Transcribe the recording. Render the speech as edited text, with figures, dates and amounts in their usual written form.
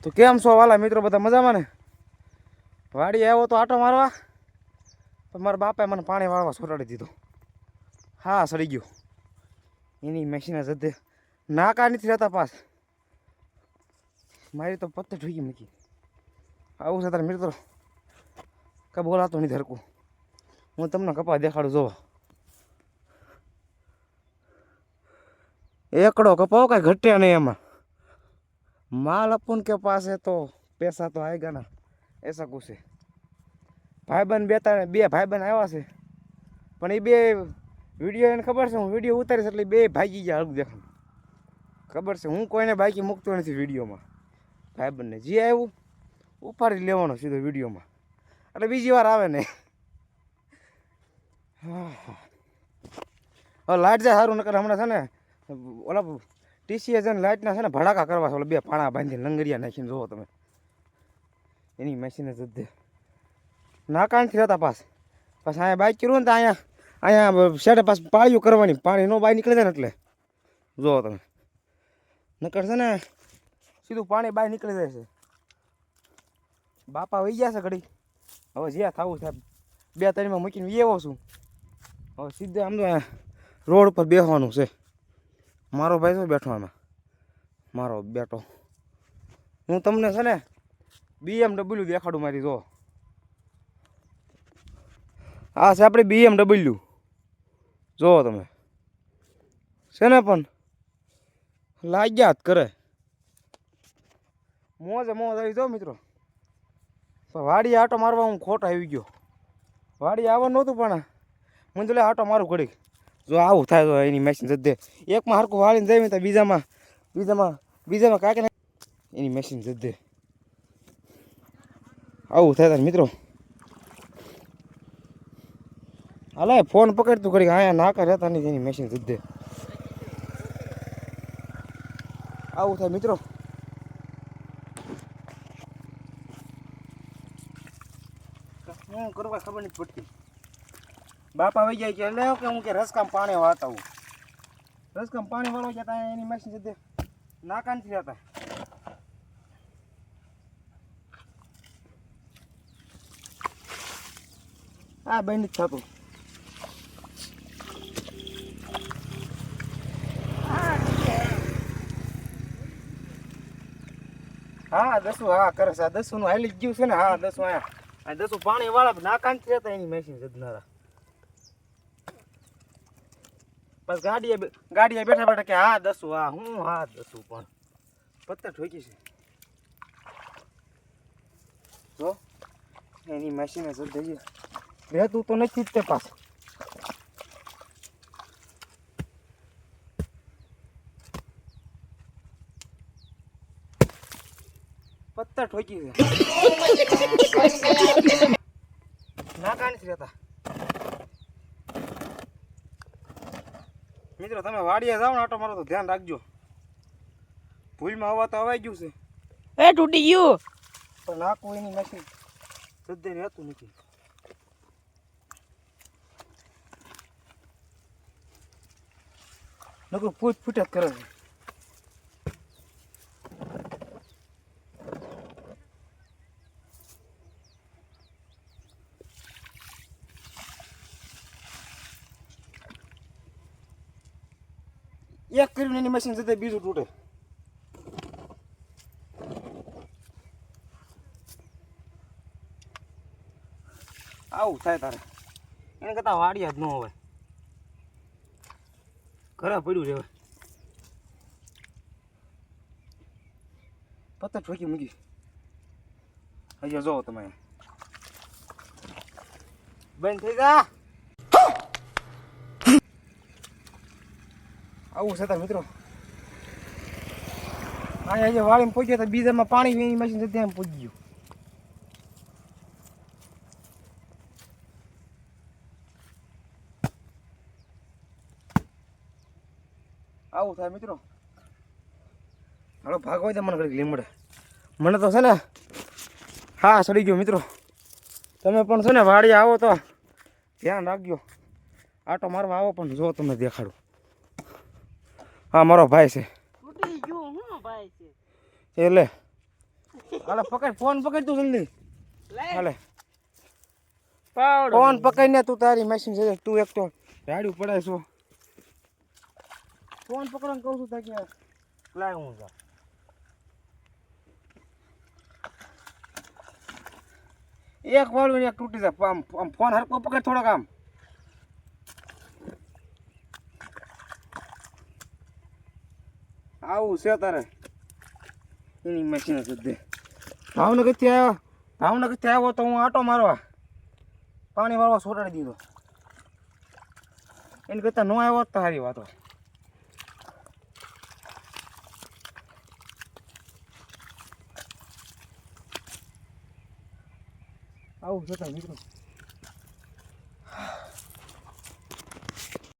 તો કેમ છો વાલા મિત્રો, બધા મજામાં ને? વાડી આવ્યો તો આટો મારવા, તો મારા બાપાએ મને પાણી વાળવા છોડાડી દીધો. હા, સડી ગયું. એની મશીને જતે નાકા નથી રહેતા પાસ. મારી તો પત્તે ઠોકી મૂકી. આવું છે તારે મિત્રો, કે બોલાતો નહીં ધરકું. હું તમને કપા દેખાડું. જોવો એકડો કપાવો, કાંઈ ઘટ્યા નહીં એમાં. माल अपन के पास है तो पैसा तो आएगा ना, ऐसा कुछ है। भाईबंध बे भाईबंध आया से पण ए बे वीडियो એને ખબર છે હું વિડિયો ઉતારીશ એટલે બે ભાગી ગયા હળવું દેખાણ. ખબર છે હું કોઈને બાકી મૂકતો નથી વિડીયોમાં. ભાઈબંધને જે આવ્યું ઉપાડી લેવાનો સીધો વિડીયોમાં, એટલે બીજી વાર આવે ને. હવે લાઈટ જાય સારું, નકર હમણાં છે ને ઓલા ટીસીએ જઈને લાઇટના છે ને ભડાકા કરવા છે. બે પાણા બાંધીને લંગરિયા નાખીને જોવો તમે. એની મશીને જદ્દે નાકા નથી રહેતા પાસ. પાછા અહીંયા બાઇક કર્યું ને તો અહીંયા શેડે પાસ પાળીઓ કરવાની, પાણી નો બહાર નીકળી જાય ને એટલે જોવો તમે. નકર છે ને સીધું પાણી બહાર નીકળી જાય છે. બાપા વહી ગયા છે ઘડી, હવે જ્યાં થવું સાહેબ 2-3 મૂકીને એવો છું. હવે સીધું આમ તો રોડ ઉપર બેસવાનું છે. મારો ભાઈ શું બેઠો આમાં, મારો બેટો. હું તમને છે ને BMW દેખાડું મારી. જો આ છે આપણે BMW. જુઓ તમે, છે ને પણ લાગ્યા જ કરે. મોજે મોજ આવી. જો મિત્રો, વાડી આટો મારવા હું ખોટ આવી ગયો. વાડી આવવાનું નહોતું પણ મને તો આટો મારું ઘડીક. જો આવું થાય તો એની મશીન જદ્દે એકમાં હરખું વાળીને જાય તો બીજામાં કાંઈક એની મશીન જદ્દે આવું થાય તાર મિત્રો. હાલે ફોન પકડતું ઘડીક, અહીંયા નાકા રહેતા નહીં એની મશીન જદ્દે. આવું થાય મિત્રો. શું કરવા ખબર નથી પડતી. બાપા વહી જાય કે એટલે કે હું કે રસકામ પાણી વાળતા હું. રસકામ પાણી વાળવા જતા એની મશીન જતે નાકા નથી રહેતા. આ બંધ નથી થતું. હા દસું, હા કરે છે. 10 નું હાલી ગયું છે ને. હા 10 આયા 10 પાણી વાળા નાકા નથી રહેતા એની મશીન જદનારા. બસ ગાડીએ બેઠા બેઠા કે હા 10 હા હું હા 10 પણ પત્તા ઠોકી છે. જો એની મશીને જઈ રહેતું તો નથી જ તે પાસ. પત્તા ઠોકી છે. નાકા નથી રહેતા. મિત્રો તમે વાડીએ જાઓ ને આટો મારો તો ધ્યાન રાખજો. ભૂલમાં હવા તો અવાઈ ગયું છે. એ તૂટી ગયું પણ નાખવું એની મશીન સદ્દે રહેતું નથી. નકરું ફૂટ જ કરે છે. એક કરીને એની મશીન જતે બીજું તૂટે. આવું થાય તારે. એને કરતા વાડિયા જ ન હોય, ઘરે પડ્યું રહેવાય. પત્તા ઠોકી મૂકી. અહીંયા જોવો તમે, બંધ થઈ જા. આવું છે તાર મિત્રો. અહીંયા વાળીમાં પહોંચ્યા તો બીજામાં પાણી એની મશીન જતી એમ પહોંચી ગયું. આવું થાય મિત્રો. હાલો ભાગવા દે મને ઘડીક લીમડે. મને તો છે ને હા સડી ગયો મિત્રો. તમે પણ છે ને વાડી આવો તો ધ્યાન રાખજો. આટો મારવા આવો પણ જો તમને દેખાડું. હા મારો ભાઈ છે. તૂટી ગયું હું ભાઈ છે એટલે હાલે પકડ ફોન પકડ તું જલ્દી લે હાલે પાવડો ફોન પકડીને તું તારી મશીન છે તું એક તો રાડ્યું પડાય છો ફોન પકડવાનું કહું છું તાકે લાય હું જા એક વાળું એક તૂટી જાય આમ ફોન હરકો પકડ થોડોક આમ આવું છે તારે એની મશીન જ દે ભાવનગરથી આવ્યો તો હું આટો મારવા પાણી વાળવા સોટાડી દીધો એની કરતાં ન આવ્યો તો સારી વાતો આવું છતાં મિત્રો